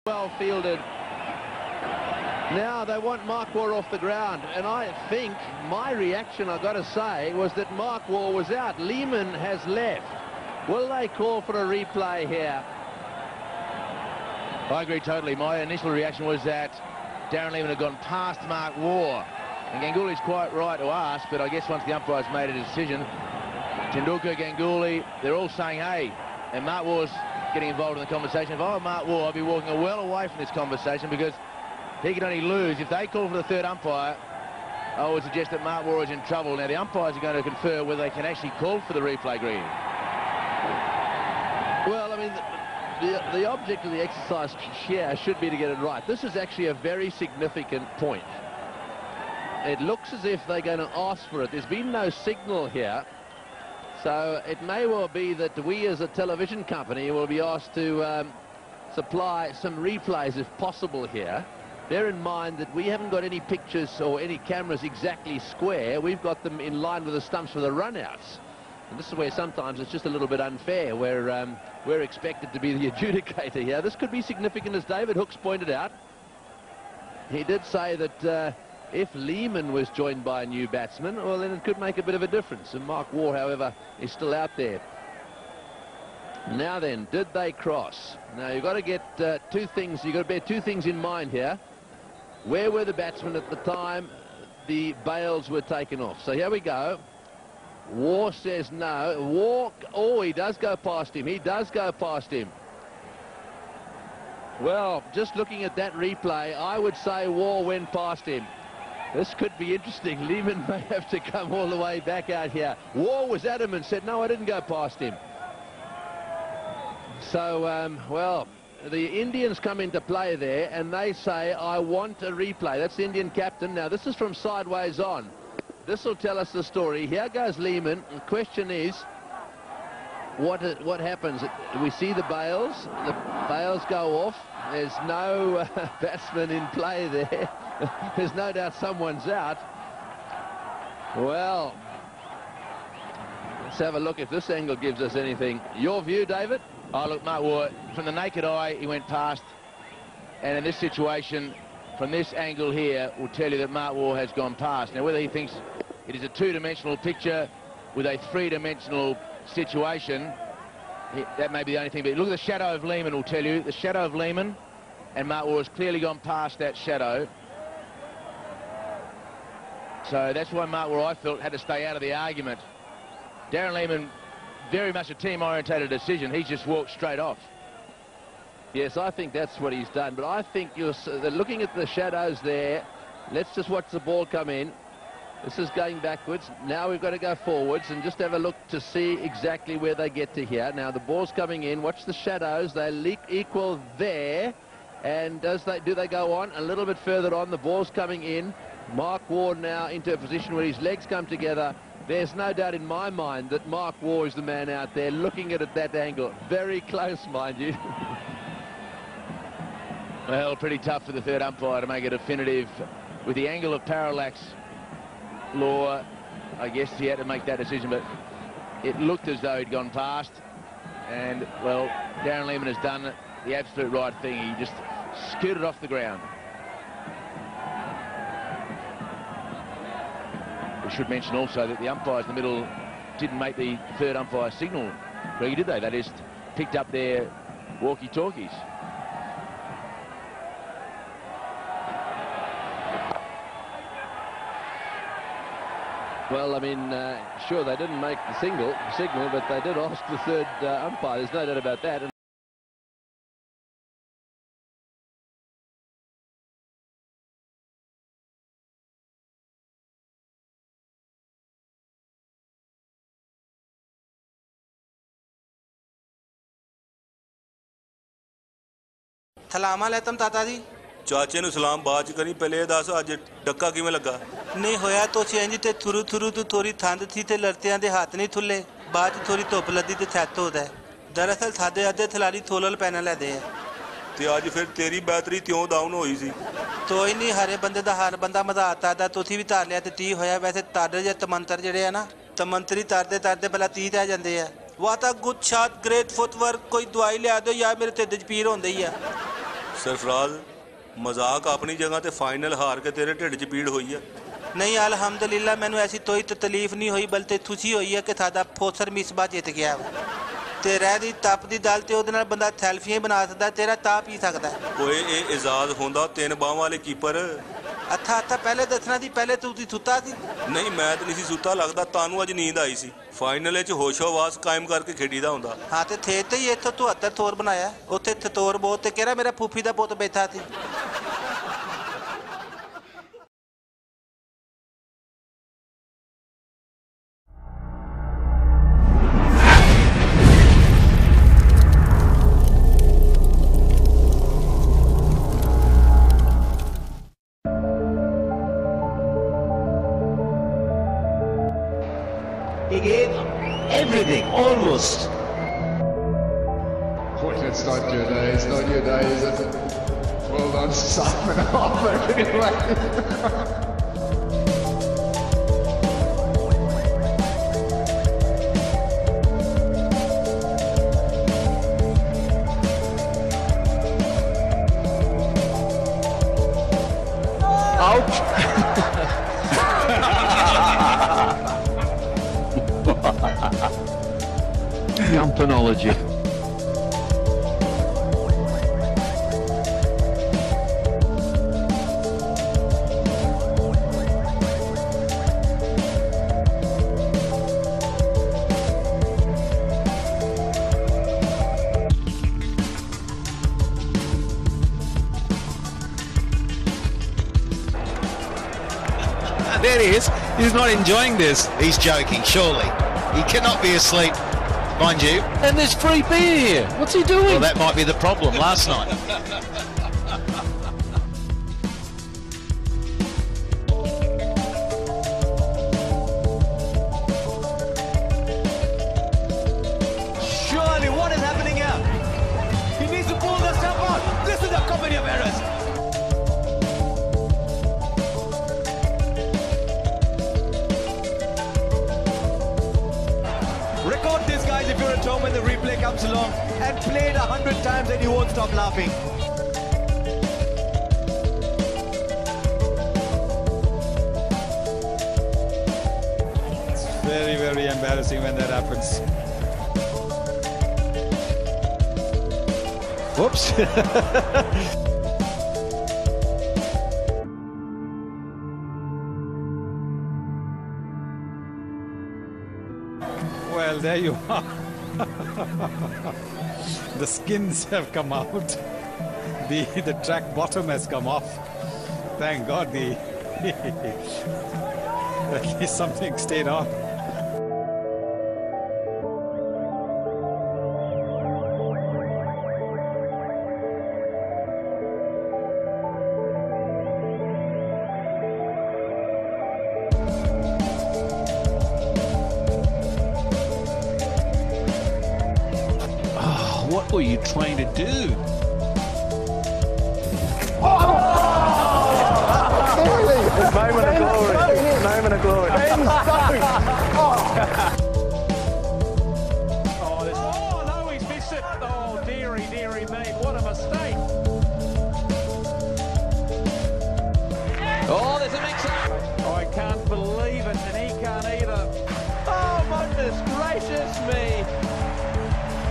Well fielded. Now they want Mark Waugh off the ground, and I think my reaction, I've got to say, was that Mark Waugh was out. Lehman has left. Will they call for a replay here? I agree totally. My initial reaction was that Darren Lehman had gone past Mark Waugh, and Ganguly's quite right to ask, but I guess once the umpires made a decision, Tendulkar, Ganguly, they're all saying, hey, and Mark Waugh's getting involved in the conversation. If I were Mark Waugh, I'd be walking well away from this conversation, because he can only lose. If they call for the third umpire, I would suggest that Mark Waugh is in trouble. Now, the umpires are going to confer whether they can actually call for the replay, Green. Well, I mean, the object of the exercise here should be to get it right. This is actually a very significant point. It looks as if they're going to ask for it. There's been no signal here. So it may well be that we as a television company will be asked to supply some replays if possible here. Bear in mind that we haven't got any pictures or any cameras exactly square. We've got them in line with the stumps for the runouts. And this is where sometimes it's just a little bit unfair, where we're expected to be the adjudicator here. This could be significant, as David Hooks pointed out. He did say that if Lehman was joined by a new batsman, well, then it could make a bit of a difference. And Mark Waugh, however, is still out there. Now then, did they cross? Now, you've got to get two things. You've got to bear two things in mind here. Where were the batsmen at the time the bails were taken off? So here we go. Waugh says no. Waugh, oh, he does go past him. He does go past him. Well, just looking at that replay, I would say Waugh went past him. This could be interesting. Lehman may have to come all the way back out here. Waugh was adamant, said, no, I didn't go past him. So, well, the Indians come into play there, and they say, I want a replay. That's the Indian captain. Now, this is from sideways on. This will tell us the story. Here goes Lehman. The question is, what happens? We see the bails. The bails go off. There's no batsman in play there. There's no doubt someone's out. Well, let's have a look if this angle gives us anything. Your view, David? Oh, look, Mark Waugh, from the naked eye, he went past. And in this situation, from this angle here, will tell you that Mark Waugh has gone past. Now, whether he thinks it is a two-dimensional picture with a three-dimensional situation, that may be the only thing. But look at the shadow of Lehman will tell you. The shadow of Lehman, and Mark Waugh has clearly gone past that shadow. So that's why Mark Waugh, I felt, had to stay out of the argument. Darren Lehman, very much a team-orientated decision. He's just walked straight off. Yes, I think that's what he's done. But I think you're looking at the shadows there. Let's just watch the ball come in. This is going backwards. Now we've got to go forwards and just have a look to see exactly where they get to here. Now the ball's coming in. Watch the shadows. They equal there. And do they go on? A little bit further on. The ball's coming in. Mark Waugh now into a position where his legs come together. There's no doubt in my mind that Mark Waugh is the man out there looking at it at that angle. Very close, mind you. Well, pretty tough for the third umpire to make a definitive. With the angle of parallax law, I guess he had to make that decision, but it looked as though he'd gone past. And, well, Darren Lehman has done the absolute right thing. He just scooted off the ground. We should mention also that the umpires in the middle didn't make the third umpire signal. Really, did they? They just picked up their walkie-talkies. Well, I mean, sure, they didn't make the signal, but they did ask the third umpire. There's no doubt about that. सलाम अलैकुम ताता जी चाचे ਨੂੰ ਸਲਾਮ ਬਾਅਦ ਚ ਕਰੀ ਪਹਿਲੇ ਇਹ ਦੱਸ ਅੱਜ ਡੱਕਾ ਕਿਵੇਂ ਲੱਗਾ ਨਹੀਂ ਹੋਇਆ ਤੁਸੀਂ ਇੰਜ ਤੇ ਥੁਰੂ ਥੁਰੂ ਤੋਂ ਥੋੜੀ ਠੰਡ ਸੀ ਤੇ ਲੜਤਿਆਂ ਦੇ ਹੱਥ ਨਹੀਂ ਥੁੱਲੇ ਬਾਅਦ ਚ ਥੋੜੀ ਧੁੱਪ ਲੱਦੀ ਤੇ ਛੱਤ ਹੋਦਾ ਦਰਅਸਲ ਸਾਡੇ ਅੱਧੇ ਥਲਾੜੀ ਥੋਲਲ ਪੈਣਾ ਲੈਦੇ ਆ ਤੇ ਅੱਜ ਫਿਰ ਤੇਰੀ ਬੈਟਰੀ ਕਿਉਂ ਡਾਊਨ ਹੋਈ ਸੀ ਕੋਈ ਨਹੀਂ ਹਰੇ ਬੰਦੇ ਦਾ ਹਰ ਬੰਦਾ ਮਜ਼ਾਤਾ ਦਾ ਤੁਸੀਂ ਵੀ ਧਾਰ ਲਿਆ ਤੇ 30 ਹੋਇਆ ਵੈਸੇ ਤਾੜੇ ਜੇ ਤਮੰਤਰ ਜਿਹੜੇ ਆ ਨਾ ਤਮੰਤਰੀ ਤਾਰਦੇ ਤਾਰਦੇ ਪਹਿਲਾਂ 30 ਤੇ ਆ ਜਾਂਦੇ ਆ what a good shot great footwork ਕੋਈ ਦਵਾਈ ਲਿਆ ਦਿਓ ਯਾਰ ਮੇਰੇ ਢਿੱਡ 'ਚ ਪੀੜ ਹੁੰਦੀ ਆ सरफराज मजाक अपनी जगह ते फाइनल हार के तेरे ढिड च पीड़ हुई है नहीं अलहमदुलिल्लाह मैनू ऐसी कोई तकलीफ नहीं हुई बल्कि खुशी हुई है कि साडा फोसर मिसबा जित गया ते रह दी तप दी दाल ते ओदे नाल बंदा सैल्फियां बना सकदा तेरा ता पी सकदा ओए ए इजाद होंदा तीन बाहां वाले कीपर अच्छा अच्छा पहले दसना सी पहले तू सुता सी नहीं मैं तो नहीं सुता लगता तानू अज नींद आई सी फाइनल च होशोवास कायम करके खेडीदा हुंदा हाँ तो थे तो ही इत्थों 74 थोर बनाया उत्थे थतोर बहुत ते केड़ा मेरा फूफी दा पुत बैठा सी He gave everything, almost. Boy, it's not your day. It's not your day, is it? Well done, Simon. Anyway. Ouch! Campanology. There he is. He's not enjoying this. He's joking, surely. He cannot be asleep, mind you. And there's free beer here. What's he doing? Well, that might be the problem last night. Surely, what is happening here? He needs to pull the stuff out. This is a comedy of errors. Record this, guys, if you're at home when the replay comes along, and play it 100 times and you won't stop laughing. It's very, very embarrassing when that happens. Whoops. Well, there you are. The skins have come out. The track bottom has come off. Thank God at least something stayed on. What were you trying to do? Moment of glory. Moment of glory. Oh, no, he's missed it. Oh, dearie, dearie me. What a mistake. Oh, there's a mix-up. I can't believe it, and he can't either. Oh, goodness gracious me.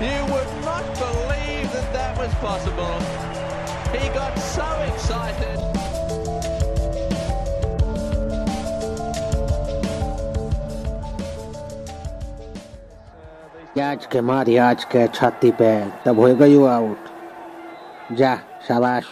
You would not believe that that was possible. He got so excited. आज के मारी आज के छाती पे तब होएगा you out जा शाबाश।